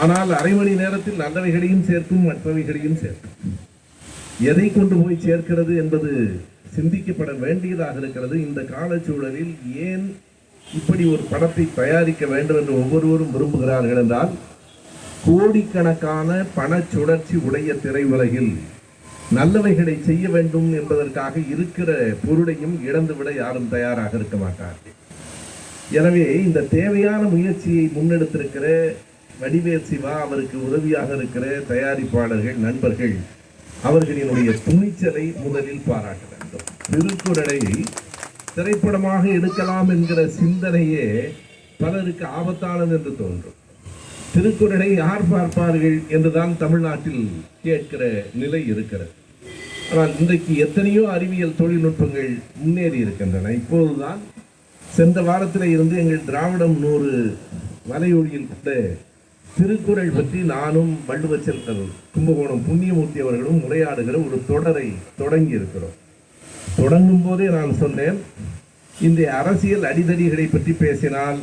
ஆனால் அரை மணி நேரத்தில் நல்லவைகளையும் சேர்க்கும், மற்றவைகளையும் சேர்க்கும். எதை கொண்டு போய் சேர்க்கிறது என்பது சிந்திக்கப்பட வேண்டியதாக இருக்கிறது. இந்த காலச்சூழலில் ஏன் இப்படி ஒரு படத்தை தயாரிக்க வேண்டும் என்று ஒவ்வொருவரும் விரும்புகிறார்கள் என்றால், கோடிக்கணக்கான பண சுழற்சி உடைய திரையுலகில் நல்லவைகளை செய்ய வேண்டும் என்பதற்காக இருக்கிற பொருளையும் இழந்துவிட யாரும் தயாராக இருக்க மாட்டார்கள். எனவே இந்த தேவையான முயற்சியை முன்னெடுத்திருக்கிற வடிவேல் சிவா, அவருக்கு உதவியாக இருக்கிற தயாரிப்பாளர்கள், நண்பர்கள், அவர்களினுடைய துணிச்சலை முதலில் பாராட்ட வேண்டும். திருக்குறளை திரைப்படமாக எடுக்கலாம் என்கிற சிந்தனையே பலருக்கு ஆபத்தானது என்று தோன்றும். திருக்குறளை யார் பார்ப்பார்கள் என்றுதான் தமிழ்நாட்டில் கேட்கிற நிலை இருக்கிறது. ஆனால் இன்றைக்கு எத்தனையோ அறிவியல் தொழில்நுட்பங்கள் முன்னேறி இருக்கின்றன. இப்போதுதான் சென்ற வாரத்தில் இருந்து எங்கள் திராவிடம் 100 வலையொலியில் கூட திருக்குறள் பற்றி நானும் வள்ளுவச்செல்வர் கும்பகோணம் புண்ணியமூர்த்தி அவர்களும் உரையாடுகிற ஒரு தொடரை தொடங்கி இருக்கிறோம். தொடங்கும் போதே நான் சொன்னேன், இந்த அரசியல் அடிதடிகளை பற்றி பேசினால்